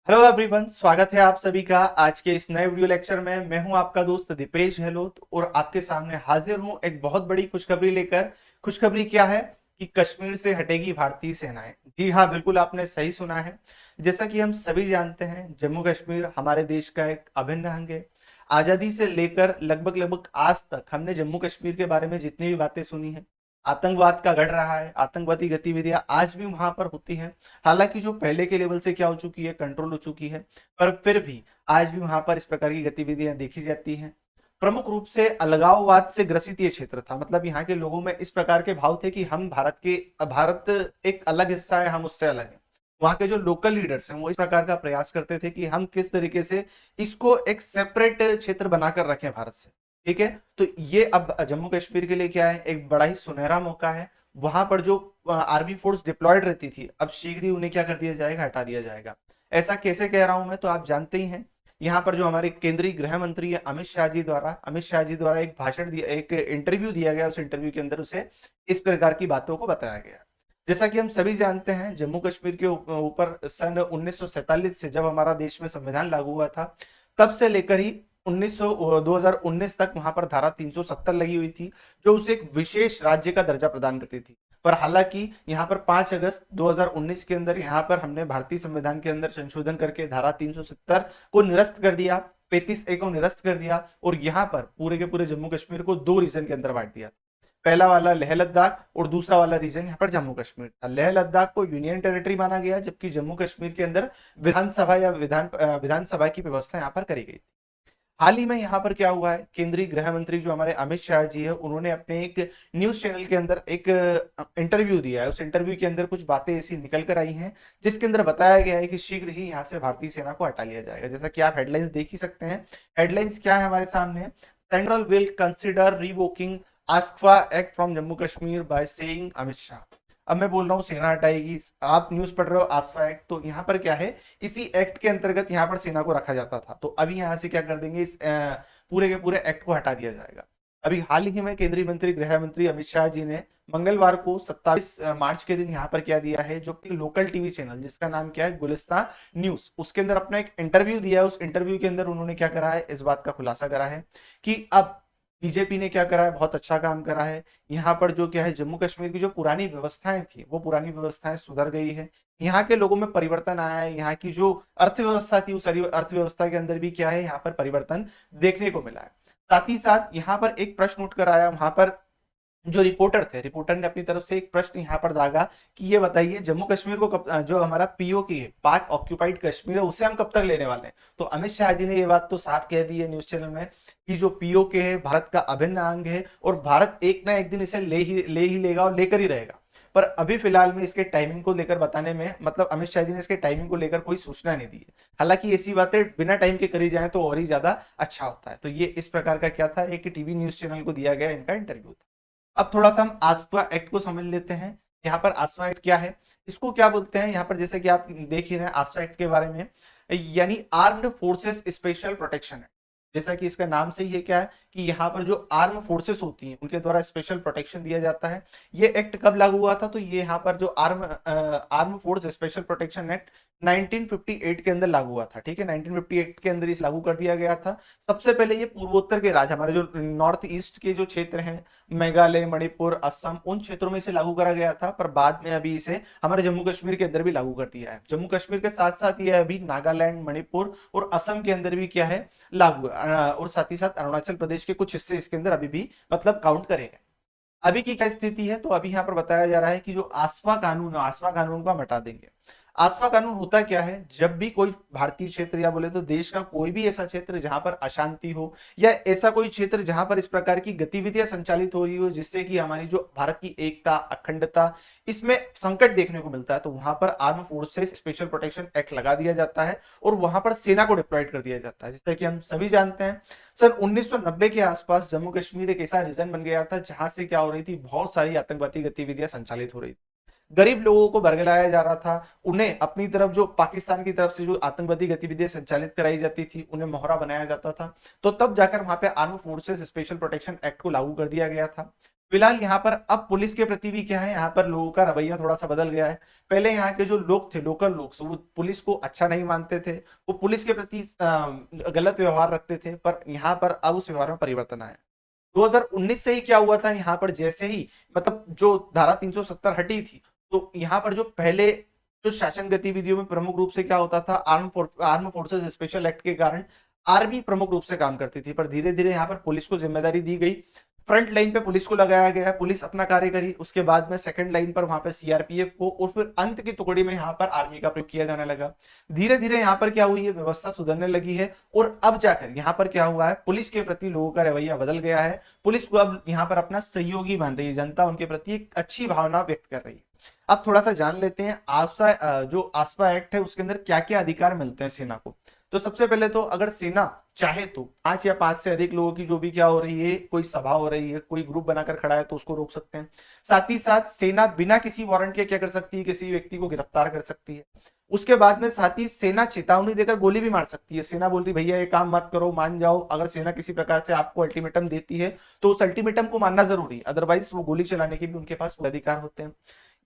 Hello everyone, स्वागत है आप सभी का आज के इस नए वीडियो लेक्चर में। मैं हूं आपका दोस्त दीपेश गहलोत और आपके सामने हाजिर हूं एक बहुत बड़ी खुशखबरी लेकर। खुशखबरी क्या है कि कश्मीर से हटेगी भारतीय सेनाएं। जी हाँ, बिल्कुल आपने सही सुना है। जैसा कि हम सभी जानते हैं, जम्मू कश्मीर हमारे देश का एक अभिन्न अंग है। आजादी से लेकर लगभग लगभग आज तक हमने जम्मू कश्मीर के बारे में जितनी भी बातें सुनी है, आतंकवाद का गढ़ रहा है, आतंकवादी गतिविधियां आज भी वहां पर होती हैं। हालांकि जो पहले के लेवल से क्या हो चुकी है, कंट्रोल हो चुकी है, पर फिर भी आज भी वहां पर इस प्रकार की गतिविधियां देखी जाती हैं। प्रमुख रूप से अलगाववाद से ग्रसित ये क्षेत्र था। मतलब यहाँ के लोगों में इस प्रकार के भाव थे कि हम भारत एक अलग हिस्सा है, हम उससे अलग हैं। वहां के जो लोकल लीडर्स हैं वो इस प्रकार का प्रयास करते थे कि हम किस तरीके से इसको एक सेपरेट क्षेत्र बनाकर रखें भारत से। ठीक है, तो ये अब जम्मू कश्मीर के लिए क्या है, एक बड़ा ही सुनहरा मौका है। वहां पर जो आर्मी फोर्स डिप्लॉयड रहती थी, अब शीघ्र ही उन्हें क्या कर दिया जाएगा, हटा दिया जाएगा। ऐसा कैसे कह रहा हूं मैं, तो आप जानते ही हैं। यहाँ पर जो हमारे केंद्रीय गृह मंत्री है अमित शाह जी द्वारा एक भाषण दिया, एक इंटरव्यू दिया गया। उस इंटरव्यू के अंदर उसे इस प्रकार की बातों को बताया गया। जैसा कि हम सभी जानते हैं, जम्मू कश्मीर के ऊपर सन 1947 से जब हमारा देश में संविधान लागू हुआ था, तब से लेकर ही 2019 तक वहां पर धारा 370 लगी हुई थी, जो उसे एक विशेष राज्य का दर्जा प्रदान करती थी। पर हालांकि यहाँ पर 5 अगस्त 2019 के अंदर यहाँ पर हमने भारतीय संविधान के अंदर संशोधन करके धारा 370 को निरस्त कर दिया, 35A को निरस्त कर दिया, और यहाँ पर पूरे के पूरे जम्मू कश्मीर को दो रीजन के अंदर बांट दिया। पहला वाला लेह लद्दाख और दूसरा वाला रीजन यहाँ पर जम्मू कश्मीर था। लेह लद्दाख को यूनियन टेरिटरी माना गया, जबकि जम्मू कश्मीर के अंदर विधानसभा या विधानसभा की व्यवस्था यहाँ पर करी गई। हाल ही में यहाँ पर क्या हुआ है, केंद्रीय गृह मंत्री जो हमारे अमित शाह जी है, उन्होंने अपने एक न्यूज चैनल के अंदर एक इंटरव्यू दिया है। उस इंटरव्यू के अंदर कुछ बातें ऐसी निकल कर आई हैं, जिसके अंदर बताया गया है कि शीघ्र ही यहाँ से भारतीय सेना को हटा लिया जाएगा। जैसा कि आप हेडलाइंस देख ही सकते हैं। हेडलाइंस क्या है हमारे सामने, सेंट्रल विल कंसिडर रिवोकिंग आस्कवा act from Jammu Kashmir by saying Amit Shah. अब मैं बोल रहा हूँ सेना हटाएगी, आप न्यूज पढ़ रहे हो आसवा एक्ट, तो यहाँ पर क्या है, इसी एक्ट के अंतर्गत यहाँ पर सेना को रखा जाता था। तो अभी यहाँ से क्या कर देंगे, इस पूरे के पूरे एक्ट को हटा दिया जाएगा। अभी हाल ही में केंद्रीय मंत्री गृह मंत्री अमित शाह जी ने मंगलवार को 27 मार्च के दिन यहाँ पर क्या दिया है, जो कि लोकल टीवी चैनल जिसका नाम क्या है, गुलिस्तान न्यूज, उसके अंदर अपना एक इंटरव्यू दिया है। उस इंटरव्यू के अंदर उन्होंने क्या करा है, इस बात का खुलासा करा है कि अब बीजेपी ने क्या करा है, बहुत अच्छा काम करा है। यहाँ पर जो क्या है, जम्मू कश्मीर की जो पुरानी व्यवस्थाएं थी, वो पुरानी व्यवस्थाएं सुधर गई है। यहाँ के लोगों में परिवर्तन आया है। यहाँ की जो अर्थव्यवस्था थी, उस अर्थव्यवस्था के अंदर भी क्या है, यहाँ पर परिवर्तन देखने को मिला है। साथ ही साथ यहाँ पर एक प्रश्न उठकर आया, वहां पर जो रिपोर्टर थे, रिपोर्टर ने अपनी तरफ से एक प्रश्न यहाँ पर दागा कि ये बताइए, जम्मू कश्मीर को कब, जो हमारा पीओके है, पाक ऑक्यूपाइड कश्मीर है, उसे हम कब तक लेने वाले हैं। तो अमित शाह जी ने ये बात तो साफ कह दी है न्यूज चैनल में कि जो पीओके है भारत का अभिन्न अंग है, और भारत एक ना एक दिन इसे ले ही लेगा और लेकर ही रहेगा। पर अभी फिलहाल में इसके टाइमिंग को लेकर बताने में, मतलब अमित शाह जी ने इसके टाइमिंग को लेकर कोई सूचना नहीं दी है। हालांकि ऐसी बातें बिना टाइम के करी जाए तो और ही ज्यादा अच्छा होता है। तो ये इस प्रकार का क्या था, एक टीवी न्यूज चैनल को दिया गया इनका इंटरव्यू था। अब थोड़ा सा हम आस्पा एक्ट को समझ लेते हैं। यहाँ पर आस्पा एक्ट क्या है, इसको क्या बोलते हैं, यहाँ पर जैसे कि आप देख ही रहे हैं आस्पा एक्ट के बारे में, यानी armed forces special protection act. जैसा कि इसका नाम से ही है क्या है कि यहाँ पर जो आर्म फोर्सेस होती हैं उनके द्वारा स्पेशल प्रोटेक्शन दिया जाता है। ये एक्ट कब लागू हुआ था, तो ये यहाँ पर जो arm force special protection act 1958 के अंदर लागू हुआ था। ठीक है, 1958 के अंदर इस लागू कर दिया गया था। सबसे पहले ये पूर्वोत्तर के राज्य, हमारे जो नॉर्थ ईस्ट के जो क्षेत्र हैं, मेघालय, मणिपुर, असम, उन क्षेत्रों में इसे लागू करा गया था। पर बाद में अभी इसे हमारे जम्मू कश्मीर के अंदर भी लागू कर दिया है। जम्मू कश्मीर के साथ साथ ये अभी नागालैंड, मणिपुर और असम के अंदर भी क्या है, लागू और साथ ही साथ अरुणाचल प्रदेश के कुछ हिस्से इसके अंदर अभी भी मतलब काउंट करेगा। अभी की क्या स्थिति है, तो अभी यहाँ पर बताया जा रहा है कि जो आसवा कानून है, आसवा कानून को हम हटा देंगे। आसवा कानून होता क्या है, जब भी कोई भारतीय क्षेत्र या बोले तो देश का कोई भी ऐसा क्षेत्र जहां पर अशांति हो, या ऐसा कोई क्षेत्र जहां पर इस प्रकार की गतिविधियां संचालित हो रही हो जिससे कि हमारी जो भारत की एकता, अखंडता, इसमें संकट देखने को मिलता है, तो वहां पर arm forces special protection act लगा दिया जाता है और वहां पर सेना को डिप्लॉयड कर दिया जाता है। जैसे कि हम सभी जानते हैं, सन 1990 के आसपास जम्मू कश्मीर एक ऐसा रीजन बन गया था जहां से क्या हो रही थी, बहुत सारी आतंकवादी गतिविधियां संचालित हो रही थी। गरीब लोगों को बरगलाया जा रहा था, उन्हें अपनी तरफ जो पाकिस्तान की तरफ से जो आतंकवादी गतिविधियां संचालित कराई जाती थी उन्हें मोहरा बनाया जाता था। तो तब जाकर वहां पे arm forces special protection act को लागू कर दिया गया था। फिलहाल यहाँ पर अब पुलिस के प्रति भी क्या है, यहाँ पर लोगों का रवैया थोड़ा सा बदल गया है। पहले यहाँ के जो लोग थे, लोकल लोग, वो पुलिस को अच्छा नहीं मानते थे, वो पुलिस के प्रति गलत व्यवहार रखते थे, पर यहाँ पर अब उस व्यवहार में परिवर्तन आया। 2019 से ही क्या हुआ था, यहाँ पर जैसे ही मतलब जो धारा 370 हटी थी, तो यहाँ पर जो पहले जो शासन गतिविधियों में प्रमुख रूप से क्या होता था, आर्म फोर्सेस स्पेशल एक्ट के कारण आर्मी प्रमुख रूप से काम करती थी, पर धीरे धीरे यहाँ पर पुलिस को जिम्मेदारी दी गई। फ्रंट लाइन पे पुलिस को लगाया गया, पुलिस अपना कार्य करी, उसके बाद में सेकंड लाइन पर वहां पे सीआरपीएफ को, और फिर अंत की टुकड़ी में यहाँ पर आर्मी का प्रयोग किया जाने लगा। धीरे धीरे यहाँ पर क्या हुई है, व्यवस्था सुधरने लगी है, और अब जाकर यहाँ पर क्या हुआ है, पुलिस के प्रति लोगों का रवैया बदल गया है। पुलिस को अब यहाँ पर अपना सहयोगी मान रही है, जनता उनके प्रति एक अच्छी भावना व्यक्त कर रही है। अब थोड़ा सा जान लेते हैं जो आसपा एक्ट है उसके अंदर क्या क्या अधिकार मिलते हैं सेना को। तो सबसे पहले तो अगर सेना चाहे तो 5 या 5 से अधिक लोगों की जो भी क्या हो रही है, कोई सभा हो रही है, कोई ग्रुप बनाकर खड़ा है, तो उसको रोक सकते हैं। साथ ही साथ सेना बिना किसी वारंट के क्या कर सकती है, किसी व्यक्ति को गिरफ्तार कर सकती है। उसके बाद में साथ ही सेना चेतावनी देकर गोली भी मार सकती है। सेना बोल रही भैया ये काम मत करो, मान जाओ। अगर सेना किसी प्रकार से आपको अल्टीमेटम देती है तो उस अल्टीमेटम को मानना जरूरी है, अदरवाइज वो गोली चलाने के भी उनके पास अधिकार होते हैं।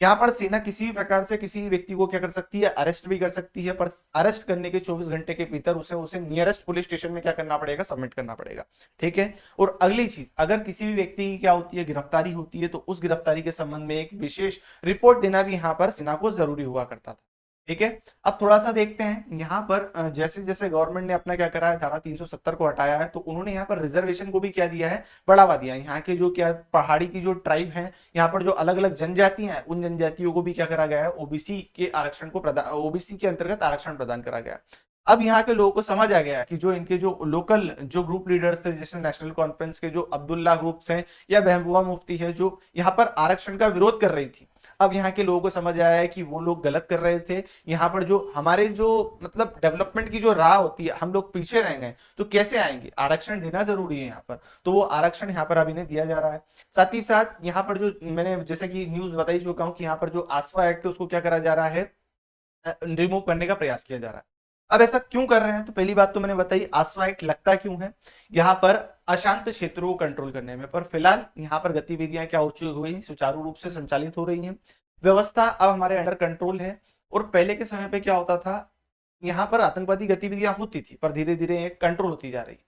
यहाँ पर सेना किसी भी प्रकार से किसी व्यक्ति को क्या कर सकती है, अरेस्ट भी कर सकती है, पर अरेस्ट करने के 24 घंटे के भीतर उसे उसे नियरेस्ट पुलिस स्टेशन में क्या करना पड़ेगा, सबमिट करना पड़ेगा। ठीक है। और अगली चीज, अगर किसी भी व्यक्ति की क्या होती है, गिरफ्तारी होती है, तो उस गिरफ्तारी के संबंध में एक विशेष रिपोर्ट देना भी यहाँ पर सेना को जरूरी हुआ करता था। ठीक है। अब थोड़ा सा देखते हैं यहाँ पर जैसे जैसे गवर्नमेंट ने अपना क्या करा है, धारा 370 को हटाया है, तो उन्होंने यहाँ पर रिजर्वेशन को भी क्या दिया है, बढ़ावा दिया है। यहाँ के जो क्या पहाड़ी की जो ट्राइब है, यहाँ पर जो अलग अलग जनजातियां हैं, उन जनजातियों को भी क्या करा गया है, ओबीसी के आरक्षण को प्रदान, ओबीसी के अंतर्गत आरक्षण प्रदान करा गया। अब यहाँ के लोगों को समझ आ गया कि जो इनके जो लोकल जो ग्रुप लीडर्स थे, जैसे नेशनल कॉन्फ्रेंस के जो अब्दुल्ला ग्रुप्स हैं या महबूबा मुफ्ती है, जो यहाँ पर आरक्षण का विरोध कर रही थी, अब यहाँ के लोगों को समझ आया है कि वो लोग गलत कर रहे थे। यहाँ पर जो हमारे जो मतलब डेवलपमेंट की जो राह होती है, हम लोग पीछे रह गए, तो कैसे आएंगे, आरक्षण देना जरूरी है यहाँ पर। तो वो आरक्षण यहाँ पर अभी नहीं दिया जा रहा है। साथ ही साथ यहाँ पर जो मैंने जैसे कि न्यूज बताई चुका हूँ कि यहाँ पर जो आसवा एक्ट है उसको क्या करा जा रहा है, रिमूव करने का प्रयास किया जा रहा है। अब ऐसा क्यों कर रहे हैं, तो पहली बात तो मैंने बताई, आसवा एक्ट लगता क्यों है, यहाँ पर अशांत क्षेत्रों को कंट्रोल करने में। पर फिलहाल यहाँ पर गतिविधियां क्या हो हुई, सुचारू रूप से संचालित हो रही हैं, व्यवस्था अब हमारे अंडर कंट्रोल है। और पहले के समय पे क्या होता था, यहाँ पर आतंकवादी गतिविधियां होती थी, पर धीरे धीरे कंट्रोल होती जा रही है।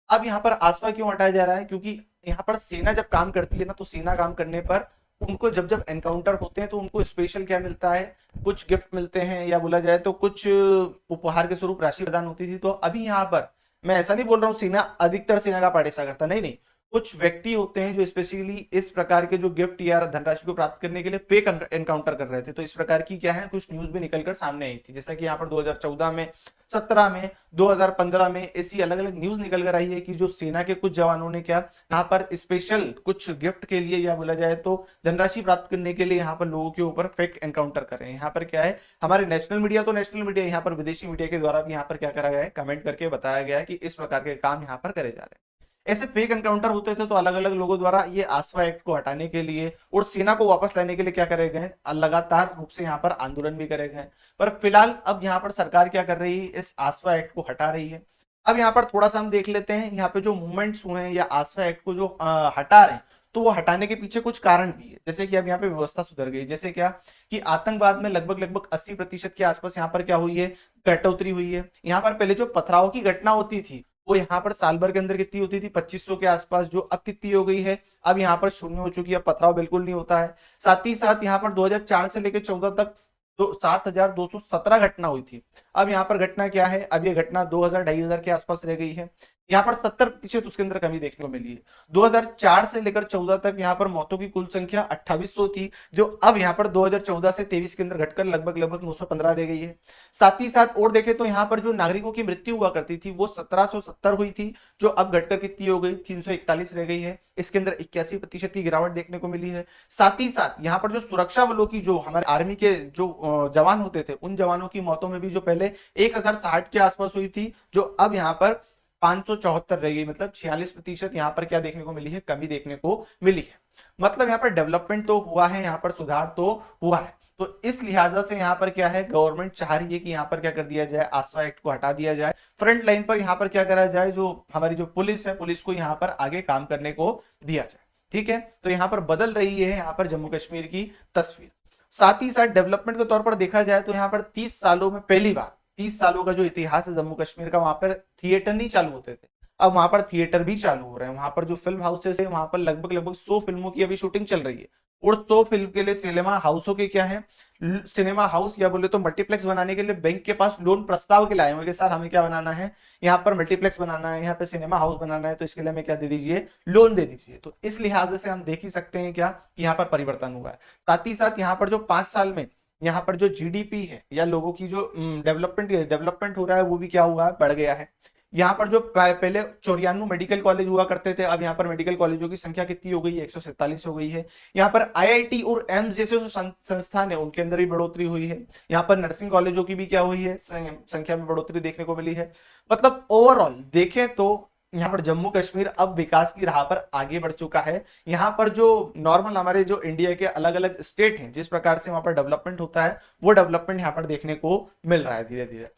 अब यहाँ पर आसपा क्यों हटाया जा रहा है, क्योंकि यहाँ पर सेना जब काम करती है ना, तो सेना काम करने पर उनको जब जब एनकाउंटर होते हैं तो उनको स्पेशल क्या मिलता है, कुछ गिफ्ट मिलते हैं, या बोला जाए तो कुछ उपहार के स्वरूप राशि प्रदान होती थी। तो अभी यहाँ पर मैं ऐसा नहीं बोल रहा हूँ सेना अधिकतर सेना का पार्ट ऐसा करता, नहीं नहीं, कुछ व्यक्ति होते हैं जो स्पेशली इस प्रकार के जो गिफ्ट या धनराशि को प्राप्त करने के लिए फेक एनकाउंटर कर रहे थे। तो इस प्रकार की क्या है, कुछ न्यूज भी निकलकर सामने आई थी, जैसा कि यहाँ पर 2014 में, 17 में, 2015 में ऐसी अलग अलग न्यूज निकल कर आई है कि जो सेना के कुछ जवानों ने क्या यहाँ पर स्पेशल कुछ गिफ्ट के लिए या बोला जाए तो धनराशि प्राप्त करने के लिए यहाँ पर लोगों के ऊपर फेक एनकाउंटर कर रहे हैं। यहाँ पर क्या है, हमारे नेशनल मीडिया तो नेशनल मीडिया, यहाँ पर विदेशी मीडिया के द्वारा भी यहाँ पर क्या करा गया है, कमेंट करके बताया गया है कि इस प्रकार के काम यहाँ पर करे जा रहे हैं। ऐसे फेक एनकाउंटर होते थे, तो अलग अलग लोगों द्वारा ये आसवा एक्ट को हटाने के लिए और सेना को वापस लाने के लिए क्या करे गए, लगातार रूप से यहाँ पर आंदोलन भी करे गए। पर फिलहाल अब यहाँ पर सरकार क्या कर रही है, इस आसवा एक्ट को हटा रही है। अब यहाँ पर थोड़ा सा हम देख लेते हैं, यहाँ पे जो मूवमेंट्स हुए हैं या आसवा एक्ट को जो हटा रहे हैं, तो वो हटाने के पीछे कुछ कारण भी है। जैसे कि अब यहाँ पे व्यवस्था सुधर गई, जैसे क्या कि आतंकवाद में लगभग लगभग 80% के आसपास यहाँ पर क्या हुई है, कटौती हुई है। यहाँ पर पहले जो पथराव की घटना होती थी, वो यहाँ पर साल भर के अंदर कितनी होती थी, 2500 के आसपास, जो अब कितनी हो गई है, अब यहाँ पर शून्य हो चुकी है, पथराव बिल्कुल नहीं होता है। साथ ही साथ यहाँ पर 2004 से लेकर 14 तक 7217 घटना हुई थी। अब यहाँ पर घटना क्या है, अब ये घटना 2000-2500 के आसपास रह गई है। यहाँ पर 70% उसके अंदर कमी देखने को मिली है। 2004 से लेकर 14 तक यहाँ पर मौतों की कुल संख्या 2800 थी, जो अब यहाँ पर 2014 से 23 के अंदर घटकर लगभग लगभग 915 रह गई है। साथ ही साथ और देखें तो यहाँ पर जो नागरिकों की मृत्यु हुआ करती थी वो 1770 हुई थी, जो अब घटकर कितनी हो गई, 341 रह गई है। इसके अंदर 81% की गिरावट देखने को मिली है। साथ ही साथ यहाँ पर जो सुरक्षा बलों की, जो हमारे आर्मी के जो जवान होते थे, उन जवानों की मौतों में भी जो पहले 1060 के आसपास हुई थी, जो अब यहाँ पर 574 रह गई, मतलब 46% यहाँ पर क्या देखने को मिली है, कमी देखने को मिली है। मतलब यहाँ पर डेवलपमेंट तो हुआ है, यहाँ पर सुधार तो हुआ है। तो इस लिहाजा से यहाँ पर क्या है, गवर्नमेंट चाह रही है कि यहाँ पर क्या कर दिया जाए, आसवा एक्ट को हटा दिया जाए, फ्रंट लाइन पर यहाँ पर क्या करा जाए, जो हमारी जो पुलिस है, पुलिस को यहाँ पर आगे काम करने को दिया जाए। ठीक है, तो यहाँ पर बदल रही है यहाँ पर जम्मू कश्मीर की तस्वीर। साथ ही साथ डेवलपमेंट के तौर पर देखा जाए तो यहाँ पर 30 सालों में पहली बार, 30 सालों का जो इतिहास है जम्मू कश्मीर का, वहां पर थिएटर नहीं चालू होते थे, अब वहां पर थिएटर भी चालू हो रहे हैं। वहां पर जो फिल्म हाउसेस है, वहां पर लगभग लगभग 100 फिल्मों की अभी शूटिंग चल रही है। और 100 फिल्म के लिए सिनेमा हाउसों के क्या है, सिनेमा हाउस या बोले तो मल्टीप्लेक्स बनाने के लिए बैंक के पास लोन प्रस्ताव के लाए हुए कि सर हमें क्या बनाना है, यहाँ पर मल्टीप्लेक्स बनाना है, यहाँ पे सिनेमा हाउस बनाना है, तो इसके लिए हमें क्या दे दीजिए, लोन दे दीजिए। तो इस लिहाज से हम देख ही सकते हैं क्या कि यहाँ पर परिवर्तन हुआ है। साथ ही साथ यहाँ पर जो 5 साल में यहाँ पर जो जीडीपी है या लोगों की जो डेवलपमेंट हो रहा है, वो भी क्या हुआ है, बढ़ गया है। यहाँ पर जो पहले 94 मेडिकल कॉलेज हुआ करते थे, अब यहाँ पर मेडिकल कॉलेजों की संख्या कितनी हो गई है, 147 हो गई है। यहाँ पर आईआईटी और एम्स जैसे जो संस्थान है उनके अंदर भी बढ़ोतरी हुई है। यहाँ पर नर्सिंग कॉलेजों की भी क्या हुई है, संख्या में बढ़ोतरी देखने को मिली है। मतलब ओवरऑल देखें तो यहाँ पर जम्मू कश्मीर अब विकास की राह पर आगे बढ़ चुका है। यहाँ पर जो नॉर्मल हमारे जो इंडिया के अलग अलग स्टेट हैं, जिस प्रकार से वहां पर डेवलपमेंट होता है, वो डेवलपमेंट यहाँ पर देखने को मिल रहा है धीरे धीरे।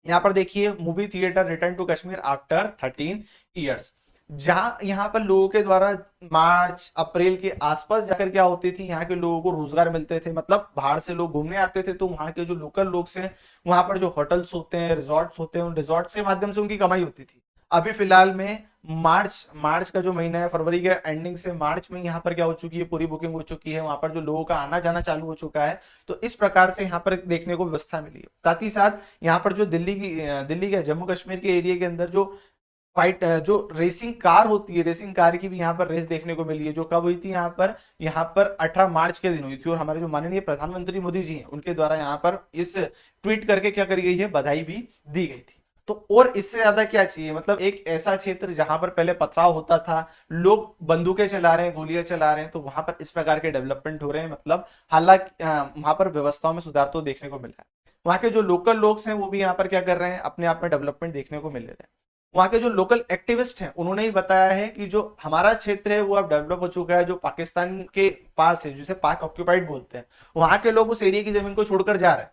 यहाँ पर देखिए, movie theatre return to Kashmir after 13 years, जहां यहाँ पर लोगों के द्वारा मार्च अप्रैल के आसपास जाकर क्या होती थी, यहाँ के लोगों को रोजगार मिलते थे। मतलब बाहर से लोग घूमने आते थे, तो वहाँ के जो लोकल लोग हैं, वहां पर जो होटल्स होते हैं, रिजॉर्ट्स होते हैं, उन रिजॉर्ट्स के माध्यम से उनकी कमाई होती थी। अभी फिलहाल में मार्च का जो महीना है, फरवरी के एंडिंग से मार्च में यहाँ पर क्या हो चुकी है, पूरी बुकिंग हो चुकी है, वहां पर जो लोगों का आना जाना चालू हो चुका है। तो इस प्रकार से यहाँ पर देखने को व्यवस्था मिली है। साथ ही साथ यहाँ पर जो दिल्ली के जम्मू कश्मीर के एरिया के अंदर जो जो रेसिंग कार होती है, रेसिंग कार की भी यहाँ पर रेस देखने को मिली है, जो कब हुई थी, यहाँ पर 18 मार्च के दिन हुई थी। और हमारे जो माननीय प्रधानमंत्री मोदी जी हैं, उनके द्वारा यहाँ पर इस ट्वीट करके क्या करी गई है, बधाई भी दी गई थी। तो और इससे ज्यादा क्या चाहिए, मतलब एक ऐसा क्षेत्र जहां पर पहले पथराव होता था, लोग बंदूकें चला रहे हैं, गोलियां चला रहे हैं, तो वहां पर इस प्रकार के डेवलपमेंट हो रहे हैं। मतलब हालांकि वहां पर व्यवस्थाओं में सुधार तो देखने को मिला है। वहां के जो लोकल लोग हैं, वो भी यहाँ पर क्या कर रहे हैं, अपने आप में डेवलपमेंट देखने को मिल रहे हैं। वहां के जो लोकल एक्टिविस्ट हैं, उन्होंने ही बताया है कि जो हमारा क्षेत्र है वो अब डेवलप हो चुका है, जो पाकिस्तान के पास है, जिसे पाक ऑक्यूपाइड बोलते हैं, वहां के लोग उस एरिया की जमीन को छोड़कर जा रहे हैं।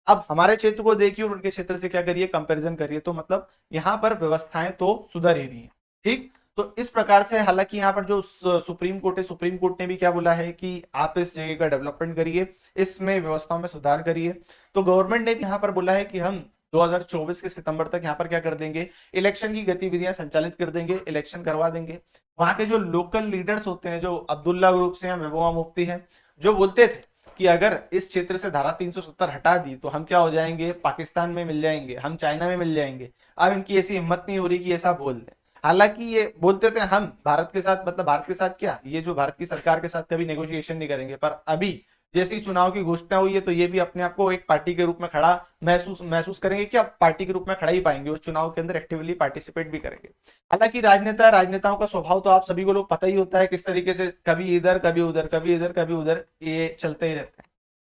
अब हमारे क्षेत्र को देखिए और उनके क्षेत्र से क्या करिए, कंपैरिजन करिए, तो मतलब यहाँ पर व्यवस्थाएं तो सुधर ही रही हैं। ठीक, तो इस प्रकार से हालांकि यहाँ पर जो सुप्रीम कोर्ट है, सुप्रीम कोर्ट ने भी क्या बोला है कि आप इस जगह का डेवलपमेंट करिए, इसमें व्यवस्थाओं में सुधार करिए। तो गवर्नमेंट ने भी यहाँ पर बोला है कि हम 2024 के सितंबर तक यहाँ पर क्या कर देंगे, इलेक्शन की गतिविधियां संचालित कर देंगे, इलेक्शन करवा देंगे। वहां के जो लोकल लीडर्स होते हैं, जो अब्दुल्ला ग्रुप से या महबूबा मुफ्ती हैं, जो बोलते थे कि अगर इस क्षेत्र से धारा 370 हटा दी तो हम क्या हो जाएंगे, पाकिस्तान में मिल जाएंगे, हम चाइना में मिल जाएंगे। अब इनकी ऐसी हिम्मत नहीं हो रही कि ऐसा बोल दें। हालांकि ये बोलते थे हम भारत के साथ, मतलब भारत के साथ क्या, ये जो भारत की सरकार के साथ कभी नेगोशिएशन नहीं करेंगे, पर अभी जैसे ही चुनाव की घोषणा हुई है, तो ये भी अपने आप को एक पार्टी के रूप में खड़ा महसूस करेंगे कि अब पार्टी के रूप में खड़ा ही पाएंगे और चुनाव के अंदर एक्टिवली पार्टिसिपेट भी करेंगे। हालांकि राजनेताओं का स्वभाव तो आप सभी को लोग पता ही होता है किस तरीके से, कभी इधर कभी उधर, कभी इधर कभी उधर, ये चलते ही रहते हैं।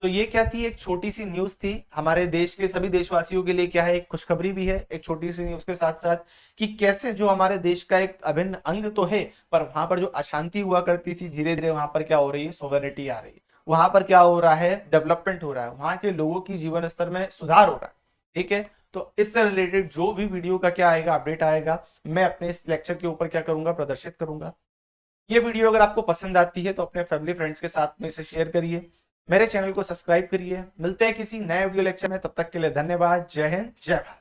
तो ये क्या थी, एक छोटी सी न्यूज थी हमारे देश के सभी देशवासियों के लिए। क्या है, एक खुशखबरी भी है एक छोटी सी न्यूज के साथ साथ, कि कैसे जो हमारे देश का एक अभिन्न अंग तो है, पर वहां पर जो अशांति हुआ करती थी, धीरे धीरे वहां पर क्या हो रही है, सोवेरिटी आ रही है, वहां पर क्या हो रहा है, डेवलपमेंट हो रहा है, वहां के लोगों की जीवन स्तर में सुधार हो रहा है। ठीक है, तो इससे रिलेटेड जो भी वीडियो का क्या आएगा, अपडेट आएगा, मैं अपने इस लेक्चर के ऊपर क्या करूंगा, प्रदर्शित करूंगा। ये वीडियो अगर आपको पसंद आती है तो अपने फैमिली फ्रेंड्स के साथ में इसे शेयर करिए, मेरे चैनल को सब्सक्राइब करिए। मिलते हैं किसी नए वीडियो लेक्चर में, तब तक के लिए धन्यवाद। जय हिंद, जय भारत।